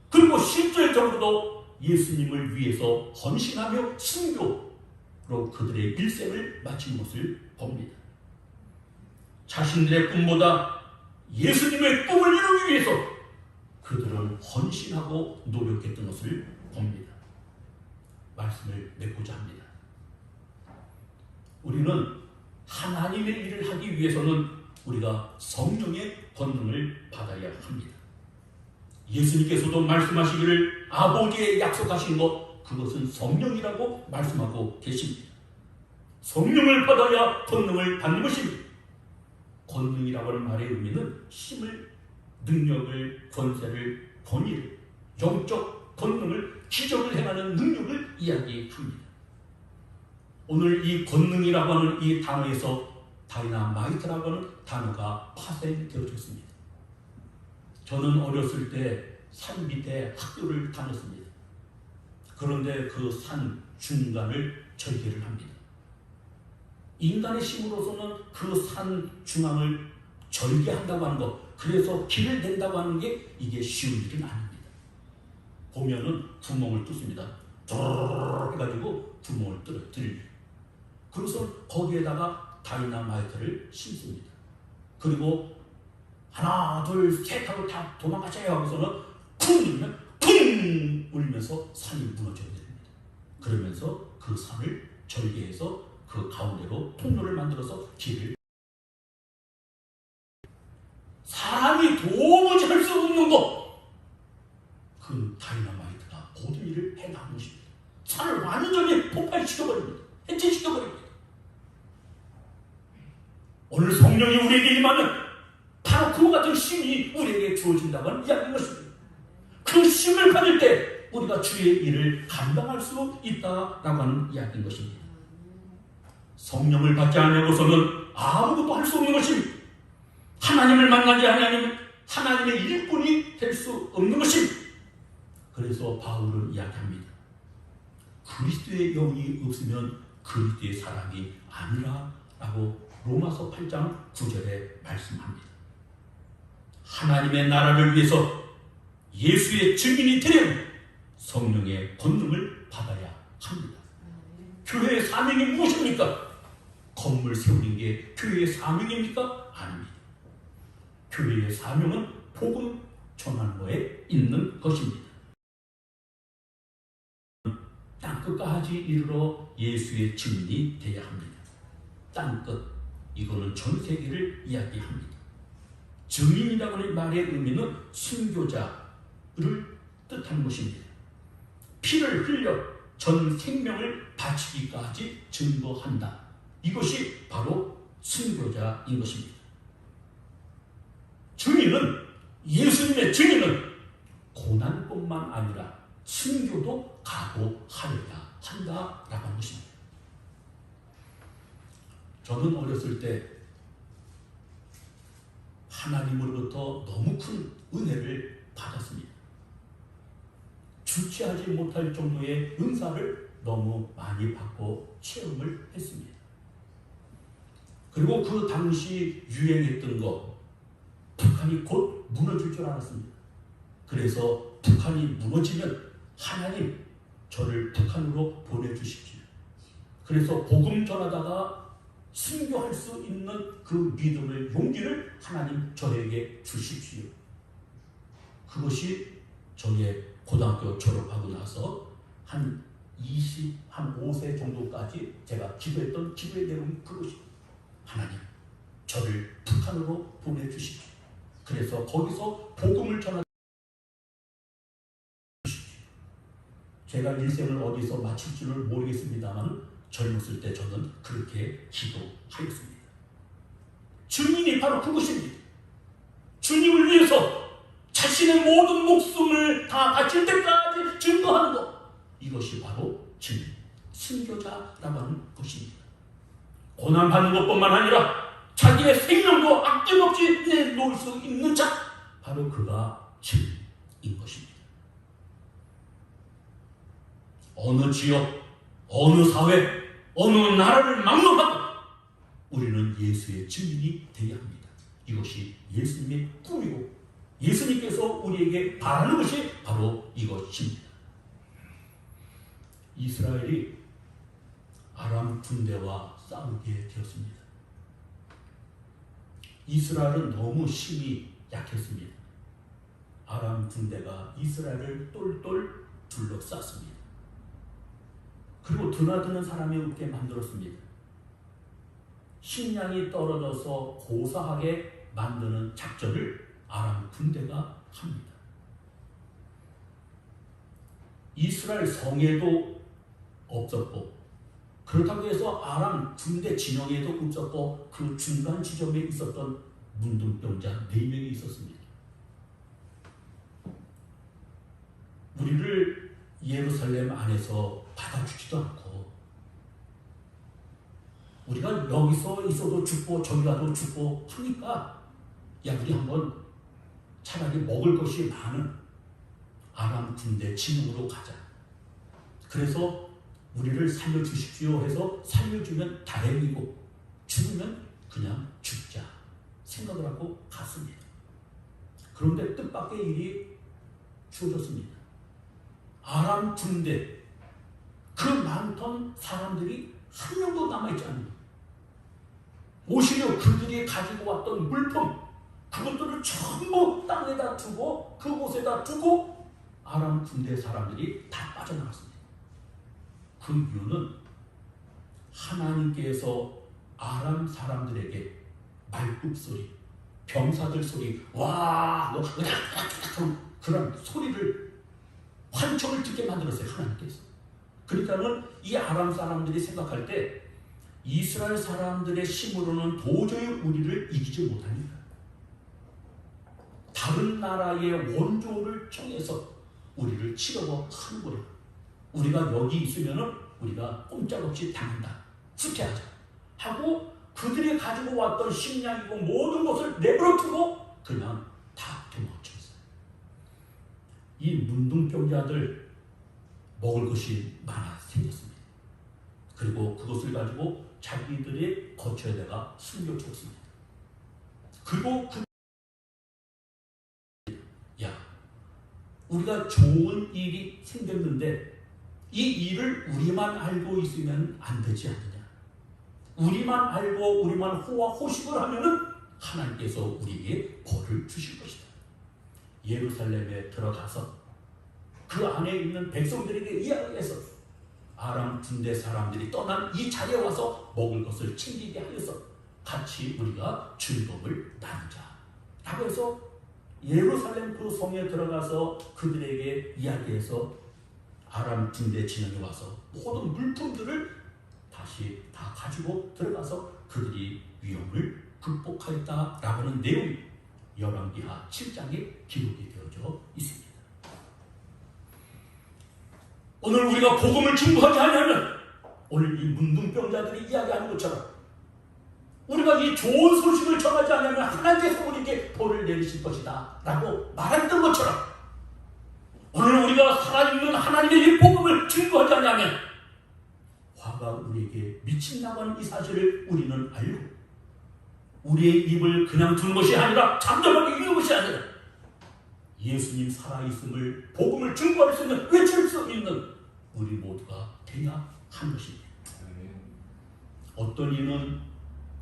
그리고 실질적으로도 예수님을 위해서 헌신하며 순교로 그들의 일생을 마친 것을 봅니다. 자신들의 꿈보다 예수님의 꿈을 이루기 위해서 그들은 헌신하고 노력했던 것을 봅니다. 말씀을 맺고자 합니다. 우리는 하나님의 일을 하기 위해서는 우리가 성령의 권능을 받아야 합니다. 예수님께서도 말씀하시기를 아버지의 약속하신 것, 그것은 성령이라고 말씀하고 계십니다. 성령을 받아야 권능을 받는 것입니다. 권능이라고 하는 말의 의미는 힘을, 능력을, 권세를, 권위를, 영적 권능을, 기적을 행하는 능력을 이야기합니다. 오늘 이 권능이라고 하는 이 단어에서 다이나마이트라고 하는 단어가 파생되어졌습니다. 저는 어렸을 때 산 밑에 학교를 다녔습니다. 그런데 그 산 중간을 절개를 합니다. 인간의 힘으로서는 그 산 중앙을 절개한다고 하는 것, 그래서 길을 낸다고 하는 게 이게 쉬운 일은 아닙니다. 보면은 구멍을 뚫습니다. 쪼르르 해가지고 구멍을 뚫어요. 그래서 거기에다가 다이나마이트를 심습니다. 그리고 하나 둘 셋 하고 다 도망가자요 하고서는 쿵 울면 쿵 울면서 산이 무너져야 됩니다. 그러면서 그 산을 절개해서 그 가운데로 통로를 만들어서 길을, 사람이 도무지 할 수 없는 것, 그 다이나마이트가 모든 일을 해나가는 것입니다. 산을 완전히 폭발시켜버립니다. 해체시켜버립니다. 오늘 성령이 우리에게 임하면 바로 그와 같은 힘이 우리에게 주어진다고 하는 이야기인 것입니다. 그 힘을 가질 때 우리가 주의 일을 감당할 수 있다라고 하는 이야기인 것입니다. 성령을 받지 않고서는 아무것도 할 수 없는 것입니다. 하나님을 만나지 않으면 하나님의 일꾼이 될 수 없는 것입니다. 그래서 바울은 이야기합니다. 그리스도의 영이 없으면 그리스도의 사람이 아니라 라고 로마서 8장 9절에 말씀합니다. 하나님의 나라를 위해서 예수의 증인이 되려면 성령의 권능을 받아야 합니다. 교회의 사명이 무엇입니까? 건물 세우는 게 교회의 사명입니까? 아닙니다. 교회의 사명은 복음 전하는 거에 있는 것입니다. 땅끝까지 이르러 예수의 증인이 되어야 합니다. 땅끝, 이거는 전 세계를 이야기합니다. 증인이라고 하는 말의 의미는 순교자를 뜻하는 것입니다. 피를 흘려 전 생명을 바치기까지 증거한다. 이것이 바로 순교자인 것입니다. 증인은, 예수님의 증인은 고난뿐만 아니라 순교도 각오하여야 한다라고 하는 것입니다. 저는 어렸을 때 하나님으로부터 너무 큰 은혜를 받았습니다. 주체하지 못할 정도의 은사를 너무 많이 받고 체험을 했습니다. 그리고 그 당시 유행했던 거, 북한이 곧 무너질 줄 알았습니다. 그래서 북한이 무너지면 하나님 저를 북한으로 보내주십시오. 그래서 복음 전하다가 순교할 수 있는 그 믿음을, 용기를 하나님 저에게 주십시오. 그것이 저의 고등학교 졸업하고 나서 한 5세 정도까지 제가 기도했던 기도의 내용이 그것이, 하나님 저를 북한으로 보내주십시오. 그래서 거기서 복음을 전하. 제가 일생을 어디서 마칠지를 모르겠습니다만 젊었을 때 저는 그렇게 기도하였습니다. 증인이 바로 그것입니다. 주님을 위해서 자신의 모든 목숨을 다 바칠 때까지 증거하는 것, 이것이 바로 증인, 순교자라고 하는 것입니다. 고난받는 것뿐만 아니라 자기의 생명도 아낌없이 내놓을 수 있는 자, 바로 그가 증인인 것입니다. 어느 지역, 어느 사회, 어느 나라를 막론하고 우리는 예수의 증인이 되어야 합니다. 이것이 예수님의 꿈이고 예수님께서 우리에게 바라는 것이 바로 이것입니다. 이스라엘이 아람 군대와 싸우게 되었습니다. 이스라엘은 너무 힘이 약했습니다. 아람 군대가 이스라엘을 똘똘 둘러쌌습니다. 그리고 드나드는 사람이 없게 만들었습니다. 식량이 떨어져서 고사하게 만드는 작전을 아람 군대가 합니다. 이스라엘 성에도 없었고, 그렇다고 해서 아람 군대 진영에도 없었고, 그 중간 지점에 있었던 문둥병자 4명이 있었습니다. 우리를 예루살렘 안에서 받아주지도 않고, 우리가 여기서 있어도 죽고 저기 가도 죽고 하니까, 야 우리 한번 차라리 먹을 것이 많은 아람 군대 진영으로 가자. 그래서 우리를 살려주십시오 해서 살려주면 다행이고 죽으면 그냥 죽자 생각을 하고 갔습니다. 그런데 뜻밖의 일이 주어졌습니다. 아람 군대, 그 많던 사람들이 한 명도 남아있지 않습니다. 오히려 그들이 가지고 왔던 물품, 그것들을 전부 땅에다 두고 그곳에다 두고 아람 군대 사람들이 다 빠져나갔습니다. 그 이유는 하나님께서 아람 사람들에게 말뚝소리, 병사들 소리, 와, 너 그런 소리를, 환청을 듣게 만들었어요, 하나님께서. 그러니까는 이 아람 사람들이 생각할 때 이스라엘 사람들의 힘으로는 도저히 우리를 이기지 못합니다. 다른 나라의 원조를 청해서 우리를 치려고 하는 거예요. 우리가 여기 있으면은 우리가 꼼짝없이 당한다, 후퇴하자 하고 그들이 가지고 왔던 식량이고 모든 것을 내버려 두고 그냥 다 도망쳤어요. 이 문둥병자들 먹을 것이 많아 생겼습니다. 그리고 그것을 가지고 자기들의 거처에다가 숨겨줬습니다. 그리고 우리가 좋은 일이 생겼는데 이 일을 우리만 알고 있으면 안 되지 않느냐. 우리만 알고 우리만 호식을 하면은 하나님께서 우리에게 벌을 주실 것이다. 예루살렘에 들어가서 그 안에 있는 백성들에게 이야기해서 아람 군대 사람들이 떠난 이 자리에 와서 먹을 것을 챙기게 하여서 같이 우리가 즐거움을 나누자 라고 해서 예루살렘 그 성에 들어가서 그들에게 이야기해서 아람 군대 진영에 와서 모든 물품들을 다시 다 가지고 들어가서 그들이 위험을 극복하였다라고는 내용이 열왕기하 7장에 기록이 되어져 있습니다. 오늘 우리가 복음을 증거하지 않으면 오늘 이 문둥병자들이 이야기하는 것처럼 우리가 이 좋은 소식을 전하지 않으면 하나님께서 우리에게 벌을 내리실 것이다 라고 말했던 것처럼 오늘 우리가 살아있는 하나님의 이 복음을 증거하지 않으면 화가 우리에게 미친다고 하는 이 사실을 우리는 알고 우리의 입을 그냥 두는 것이 아니라 잠잠하게 읽는 것이 아니라 예수님 살아있음을 복음을 증거할 수 있는 외칠 수 있는 우리 모두가 되어야 한 것입니다. 어떤 이는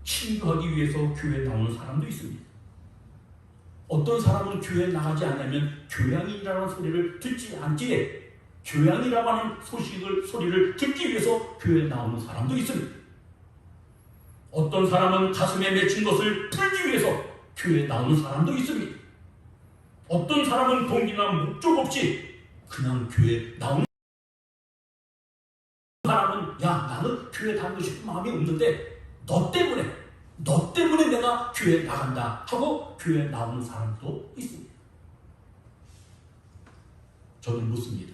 친구하기 위해서 교회에 나오는 사람도 있습니다. 어떤 사람은 교회에 나가지 않으면 교양이라는 소리를 듣지 않기에 교양이라고 하는 소리를 듣기 위해서 교회에 나오는 사람도 있습니다. 어떤 사람은 가슴에 맺힌 것을 풀기 위해서 교회에 나오는 사람도 있습니다. 어떤 사람은 동기나 목적 없이 그냥 교회에 나오는 사람은 야 나는 교회 다니고 싶은 마음이 없는데 너 때문에 내가 교회에 나간다 하고 교회에 나오는 사람도 있습니다. 저는 묻습니다.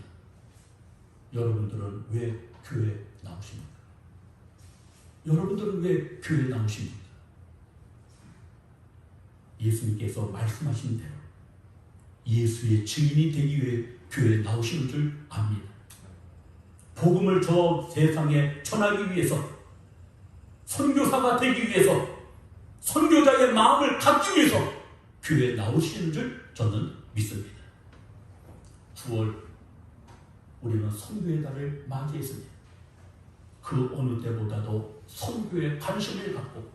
여러분들은 왜 교회에 나오십니까? 여러분들은 왜 교회에 나오십니까? 예수님께서 말씀하신 대로 예수의 증인이 되기 위해 교회에 나오시는 줄 압니다. 복음을 저 세상에 전하기 위해서 선교사가 되기 위해서 선교자의 마음을 갖기 위해서 교회에 나오시는 줄 저는 믿습니다. 9월 우리는 선교의 달을 맞이했습니다. 그 어느 때보다도 선교에 관심을 갖고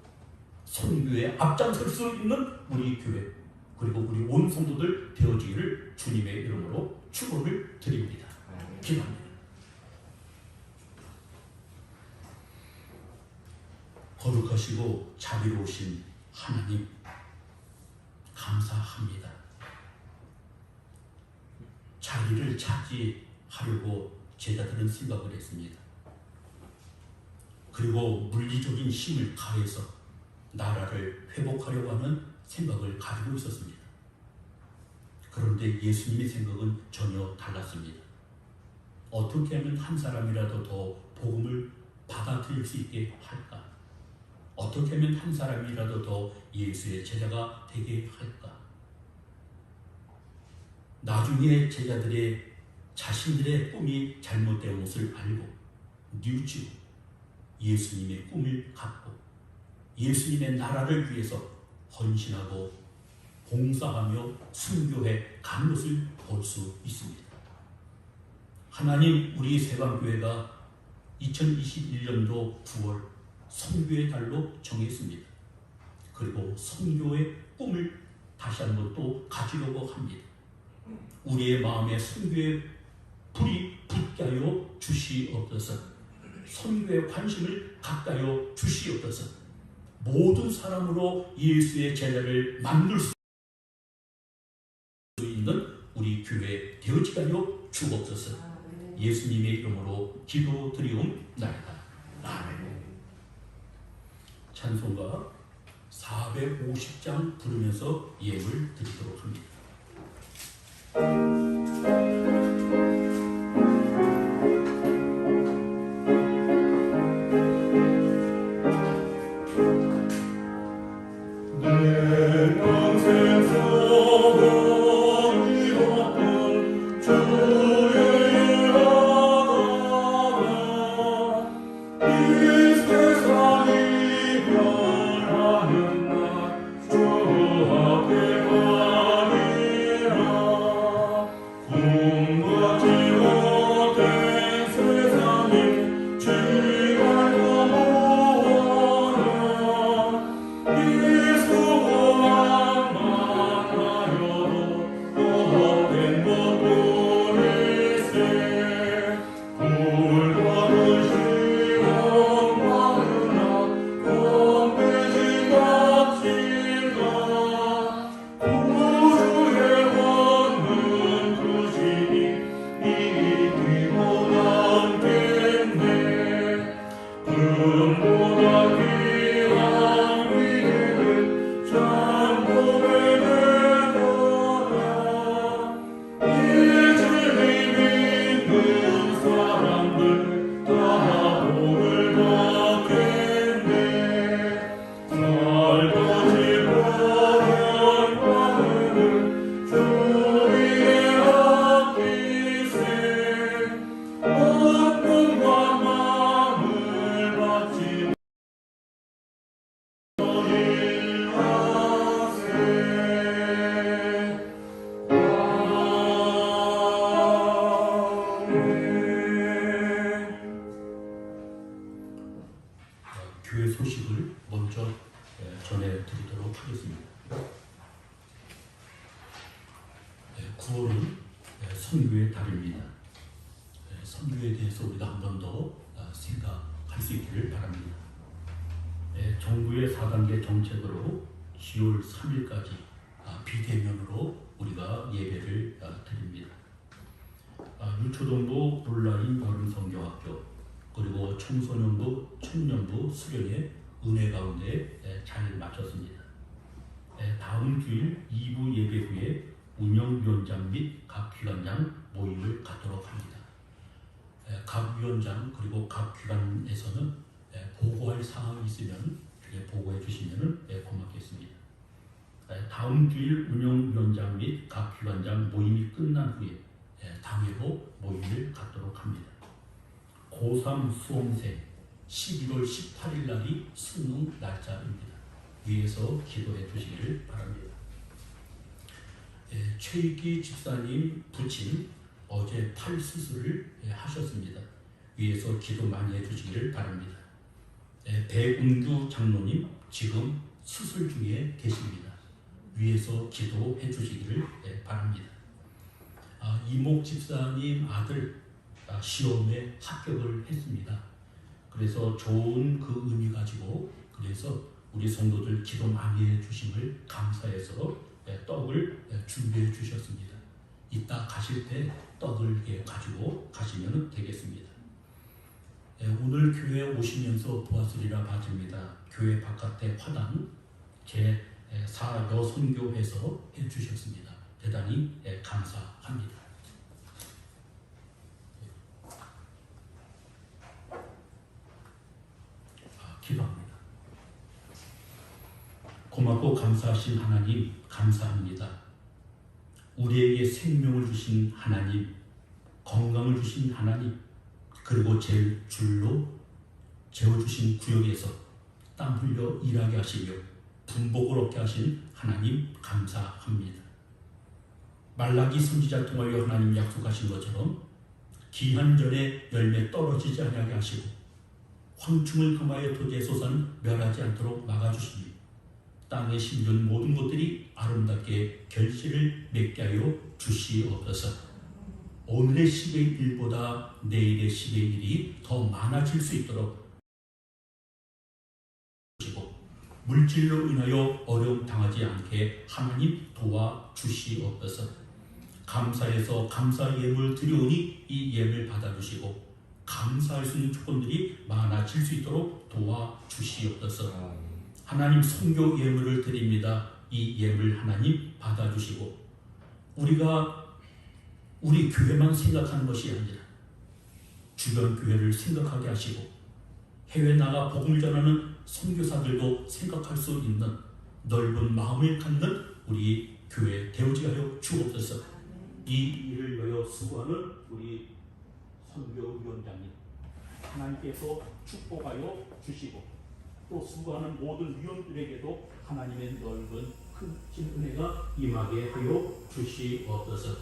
선교에 앞장설 수 있는 우리 교회 그리고 우리 온 성도들 되어지기를 주님의 이름으로 축원을 드립니다. 기도합니다. 거룩하시고 자비로우신 하나님 감사합니다. 자기를 차지하려고 제자들은 생각을 했습니다. 그리고 물리적인 힘을 가해서 나라를 회복하려고 하는 생각을 가지고 있었습니다. 그런데 예수님의 생각은 전혀 달랐습니다. 어떻게 하면 한 사람이라도 더 복음을 받아들일 수 있게 할까? 어떻게 하면 한 사람이라도 더 예수의 제자가 되게 할까? 나중에 제자들의 자신들의 꿈이 잘못된 것을 알고 뉘우치고 예수님의 꿈을 갖고 예수님의 나라를 위해서 헌신하고 봉사하며 순교해 간 것을 볼 수 있습니다. 하나님 우리 세방교회가 2021년도 9월 선교의 달로 정했습니다. 그리고 선교의 꿈을 다시 한번 또 가지려고 합니다. 우리의 마음에 선교의 불이 붙게 하여 주시옵소서. 선교에 관심을 갖게 하여 주시옵소서. 모든 사람으로 예수의 제자를 만들 수 있는 우리 교회 되어지게 하여 주옵소서. 예수님의 이름으로 기도드리옵나이다. 아멘. 찬송가 450장 부르면서 예물 드리도록 합니다. 교회 소식을 먼저 전해드리도록 하겠습니다. 9월은 선교의 달입니다. 선교에 대해서 우리가 한 번 더 생각할 수 있기를 바랍니다. 정부의 4단계 정책으로 10월 3일까지 비대면으로 우리가 예배를 드립니다. 유초동부 온라인 여름선교학교 그리고 청소년부, 청년부 수련회 은혜 가운데 잘 마쳤습니다. 다음 주일 2부 예배 후에 운영위원장 및 각 기관장 모임을 갖도록 합니다. 각 위원장 그리고 각 기관에서는 보고할 사항이 있으면 보고해 주시면 고맙겠습니다. 다음 주일 운영위원장 및 각 기관장 모임이 끝난 후에 당회로 모임을 갖도록 합니다. 고3 수험생 11월 18일 날이 수능 날짜입니다. 위에서 기도해 주시기를 바랍니다. 최익기 집사님 부친 어제 팔 수술을 하셨습니다. 위에서 기도 많이 해주시기를 바랍니다. 배운규 장로님 지금 수술 중에 계십니다. 위에서 기도해 주시기를 바랍니다. 이목 집사님 아들 시험에 합격을 했습니다. 그래서 좋은 그 의미 가지고 그래서 우리 성도들 기도 많이 해주심을 감사해서 떡을 준비해 주셨습니다. 이따 가실 때 떡을 가지고 가시면 되겠습니다. 오늘 교회에 오시면서 보았으리라 봐집니다. 교회 바깥에 화단 제4여 선교회에서 해주셨습니다. 대단히 감사합니다. 기도합니다. 고맙고 감사하신 하나님 감사합니다. 우리에게 생명을 주신 하나님, 건강을 주신 하나님, 그리고 줄로 재워주신 구역에서 땀 흘려 일하게 하시며 분복을 얻게 하신 하나님 감사합니다. 말라기 선지자 통하여 하나님 약속하신 것처럼 기한 전에 열매 떨어지지 않게 하시고 황충을 금하여 토지에 솟아는 멸하지 않도록 막아주시니 땅에 심는 모든 것들이 아름답게 결실을 맺게 하여 주시옵소서. 오늘의 10의 1보다 내일의 10의 1이 더 많아질 수 있도록 물질로 인하여 어려움 당하지 않게 하나님 도와주시옵소서. 감사해서 감사 예물 드려오니 이 예물 받아주시고 감사할 수 있는 조건들이 많아질 수 있도록 도와주시옵소서. 하나님 선교 예물을 드립니다. 이 예물 하나님 받아주시고 우리가 우리 교회만 생각하는 것이 아니라 주변 교회를 생각하게 하시고 해외 나가 복음을 전하는 선교사들도 생각할 수 있는 넓은 마음을 갖는 우리 교회 되어지게 하여 주옵소서. 이 일을 위하여 수고하는 우리 선교위원장님 하나님께서 축복하여 주시고 또 수고하는 모든 위원들에게도 하나님의 넓은 큰 은혜가 임하게 하여 주시옵소서.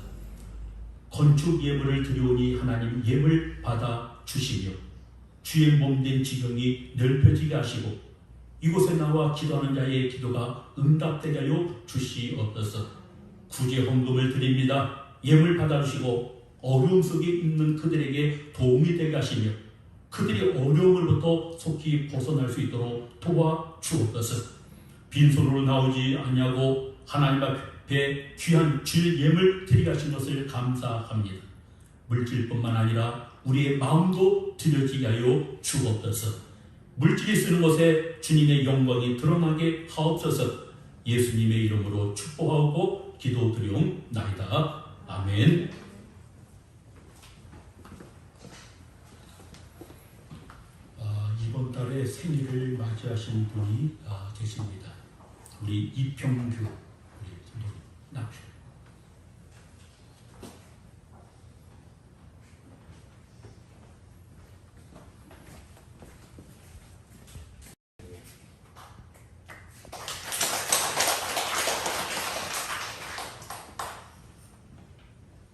건축 예물을 드려오니 하나님 예물 받아 주시며 주의 몸된 지경이 넓혀지게 하시고 이곳에 나와 기도하는 자의 기도가 응답되게 하여 주시옵소서. 구제 헌금을 드립니다. 예물 받아 주시고 어려움 속에 있는 그들에게 도움이 되게 하시며 그들이 어려움으로부터 속히 벗어날 수 있도록 도와주옵소서. 빈손으로 나오지 아니하고 하나님 앞에 귀한 주의 예물 드리게 하신 것을 감사합니다. 물질뿐만 아니라 우리의 마음도 드려지게 하여 주옵소서. 물질이 쓰는 것에 주님의 영광이 드러나게 하옵소서. 예수님의 이름으로 축복하고 기도드리옵나이다. 아멘. 이번 달에 생일을 맞이하신 분이 계십니다. 우리 이평규 우리 남편.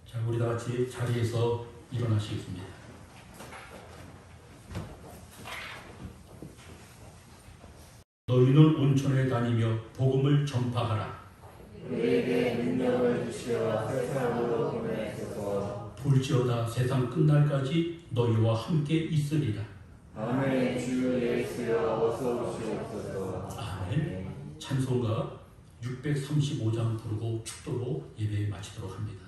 자, 우리 다 같이 자리에서 일어나시겠습니다. 너희는 온천에 다니며 복음을 전파하라. 우리에게 능력을 주시어 세상으로 보내소서. 볼지어다 세상 끝날까지 너희와 함께 있으리라. 아멘. 주 예수여 어서 오시옵소서. 아멘. 찬송가 635장 부르고 축도로 예배 마치도록 합니다.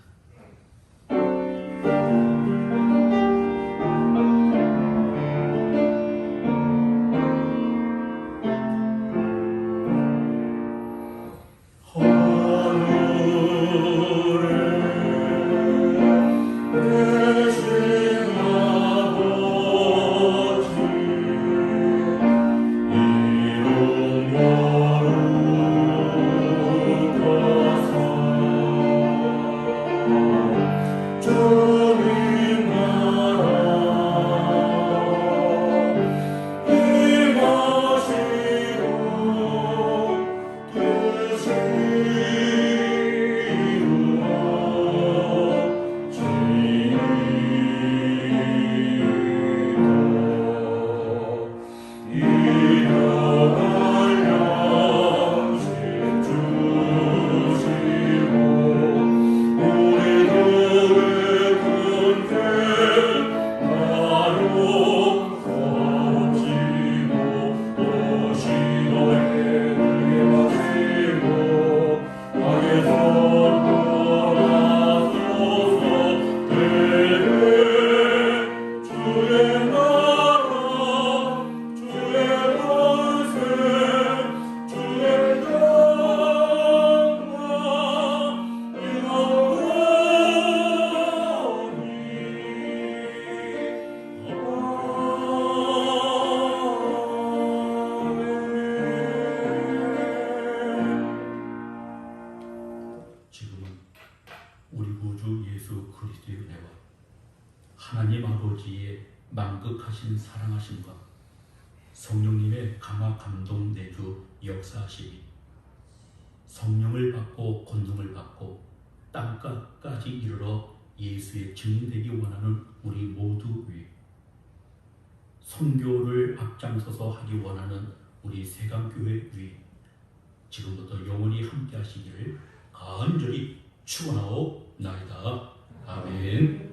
하나님 아버지의 만극하신 사랑하심과 성령님의 감화 감동 내주 역사하심이 성령을 받고 권능을 받고 땅끝까지 이르러 예수의 증인되기 원하는 우리 모두 위, 선교를 앞장서서 하기 원하는 우리 세강교회 위, 지금부터 영원히 함께 하시기를 간절히 축원하옵나이다. 아멘.